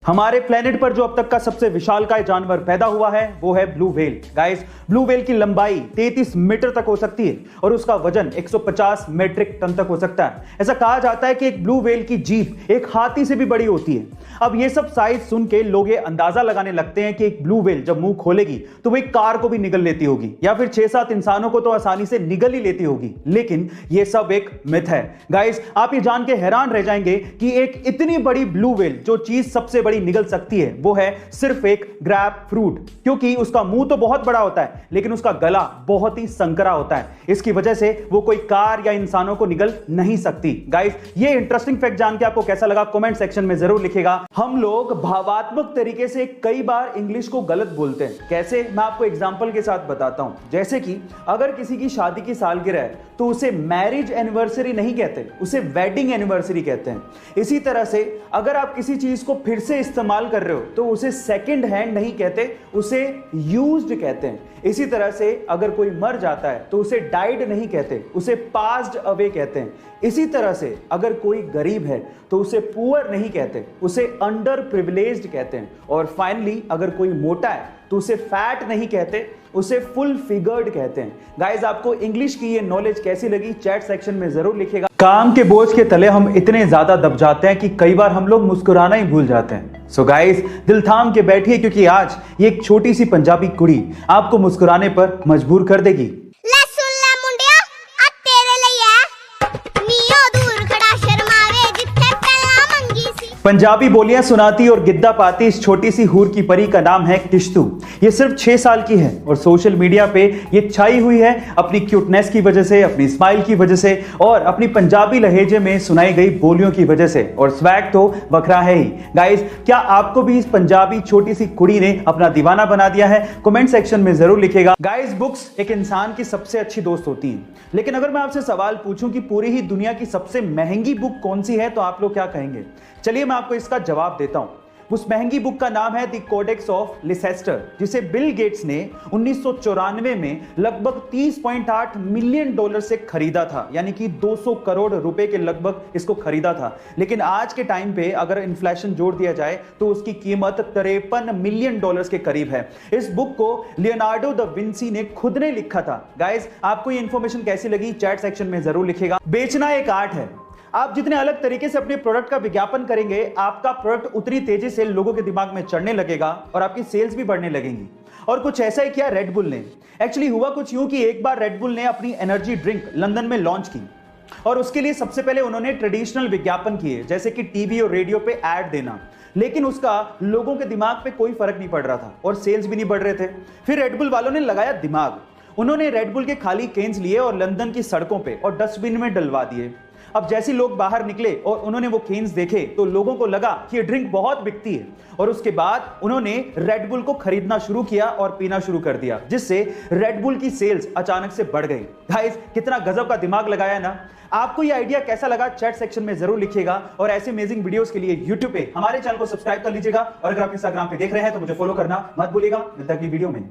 हमारे प्लेनेट पर जो अब तक का सबसे विशालकाय जानवर पैदा हुआ है वो है blue whale. Guys, blue whale की लंबाई 33 मीटर तक हो सकती है और उसका वजन 150 मीट्रिक टन तक हो सकता है। ऐसा कहा जाता है कि एक ब्लू व्हेल की जीभ एक हाथी से भी बड़ी होती है। अब ये सब साइज सुन के लोग ये अंदाजा लगाने लगते हैं कि एक ब्लू व्हेल जब मुंह खोलेगी तो वो एक कार को भी निगल लेती होगी या फिर 6-7 इंसानों को तो आसानी से निगल ही लेती होगी। लेकिन ये सब एक मिथ है। गाइस, आप ये जान के हैरान रह जाएंगे कि एक इतनी बड़ी ब्लू व्हेल जो चीज सबसे बड़ी निगल सकती है वो है सिर्फ एक ग्रैप फ्रूट, क्योंकि उसका मुंह तो बहुत बड़ा होता है लेकिन उसका गला बहुत ही संकरा होता है। इसकी वजह से वो कोई कार या इंसानों को निगल नहीं सकती। गाइस, ये इंटरेस्टिंग फैक्ट जान के आपको कैसा लगा कमेंट सेक्शन में जरूर लिखिएगा। हम लोग भावात्मक तरीके से कई बार इंग्लिश को गलत बोलते हैं। कैसे, मैं आपको एग्जांपल के साथ बताता हूं। जैसे कि अगर किसी की शादी की सालगिरह है तो उसे मैरिज एनिवर्सरी नहीं कहते, उसे वेडिंग एनिवर्सरी कहते हैं। इसी तरह से अगर आप किसी चीज को फिर से इस्तेमाल कर रहे हो तो उसे सेकंड हैंड नहीं कहते, उसे यूज्ड कहते हैं। इसी तरह से अगर कोई मर जाता है तो उसे डाइड नहीं कहते, उसे पास्ड अवे कहते हैं। इसी तरह से अगर कोई गरीब है तो उसे पुअर नहीं कहते, उसे अंडर प्रिविलेज्ड कहते हैं। और फाइनली अगर कोई मोटा है तो उसे फैट नहीं कहते, उसे फुल फिगर्ड कहते हैं। गाइस, आपको इंग्लिश की ये नॉलेज कैसी लगी चैट सेक्शन में जरूर लिखिएगा। काम के बोझ के तले हम इतने ज्यादा दब जाते हैं कि कई बार हम लोग मुस्कुराना ही भूल जाते हैं। सो गाइस, दिल थाम के बैठिए क्योंकि आज ये एक छोटी सी पंजाबी कुड़ी आपको मुस्कुराने पर मजबूर कर देगी। पंजाबी बोलियां सुनाती और गिद्दा पाती इस छोटी सी हूर की परी का नाम है किश्तू। ये सिर्फ 6 साल की है और सोशल मीडिया पे ये छाई हुई है अपनी क्यूटनेस की वजह से, अपनी स्माइल की वजह से और अपनी पंजाबी लहजे में सुनाई गई बोलियों की वजह से। और स्वैग तो बखरा है ही। गाइस, क्या आपको भी इस पंजाबी छोटी सी कुड़ी ने अपना दीवाना बना दिया है? कमेंट सेक्शन में जरूर लिखेगा। गाइस, बुक्स एक इंसान की सबसे अच्छी दोस्त होती है, लेकिन अगर मैं आपसे सवाल पूछूं कि पूरी ही दुनिया की सबसे महंगी बुक कौन सी है तो आप लोग क्या कहेंगे? चलिए मैं आपको इसका जवाब देता हूं। उस महंगी बुक का नाम है द कोडेक्स ऑफ लिसेस्टर, जिसे बिल गेट्स ने 1994 में लगभग $30.8 मिलियन से खरीदा था, यानी कि 200 करोड़ रुपए के लगभग इसको खरीदा था। लेकिन आज के टाइम पे अगर इन्फ्लेशन जोड़ दिया जाए तो उसकी कीमत $53 मिलियन के करीब है। इस बुक को लियोनार्डो दा विंसी ने खुद ने लिखा था। गाइस, आपको ये इंफॉर्मेशन कैसी लगी चैट सेक्शन में जरूर लिखिएगा। बेचना एक आर्ट है। आप जितने अलग तरीके से अपने प्रोडक्ट का विज्ञापन करेंगे, आपका प्रोडक्ट उतनी तेजी से लोगों के दिमाग में चढ़ने लगेगा और आपकी सेल्स भी बढ़ने लगेंगी। और कुछ ऐसा ही किया रेड बुल ने। एक्चुअली हुआ कुछ यूं कि एक बार रेड बुल ने अपनी एनर्जी ड्रिंक लंदन में लॉन्च की और उसके लिए सबसे पहले उन्होंने ट्रेडिशनल विज्ञापन किए, जैसे कि टीवी और रेडियो पे ऐड देना। लेकिन उसका लोगों के दिमाग पे कोई फर्क नहीं पड़ रहा था और सेल्स भी नहीं बढ़ रहे थे। फिर रेड बुल वालों ने लगाया दिमाग। उन्होंने रेड बुल के खाली केन्स लिए और लंदन की सड़कों पे और डस्टबिन में डलवा दिए। अब जैसे लोग बाहर निकले और उन्होंने वो केन्स देखे तो लोगों को लगा कि ये ड्रिंक बहुत बिकती है और उसके बाद उन्होंने रेड बुल को खरीदना शुरू किया और पीना शुरू कर दिया, जिससे रेड बुल की सेल्स अचानक से बढ़ गई। गाइस, कितना गजब का दिमाग लगाया ना। आपको ये आइडिया कैसा लगा चैट सेक्शन में जरूर लिखिएगा और ऐसे अमेजिंग वीडियोस के लिए YouTube पे हमारे चैनल को सब्सक्राइब कर लीजिएगा और अगर आप इंस्टाग्राम पे देख रहे हैं तो मुझे फॉलो करना मत भूलिएगा। मिलता है अगली वीडियो में।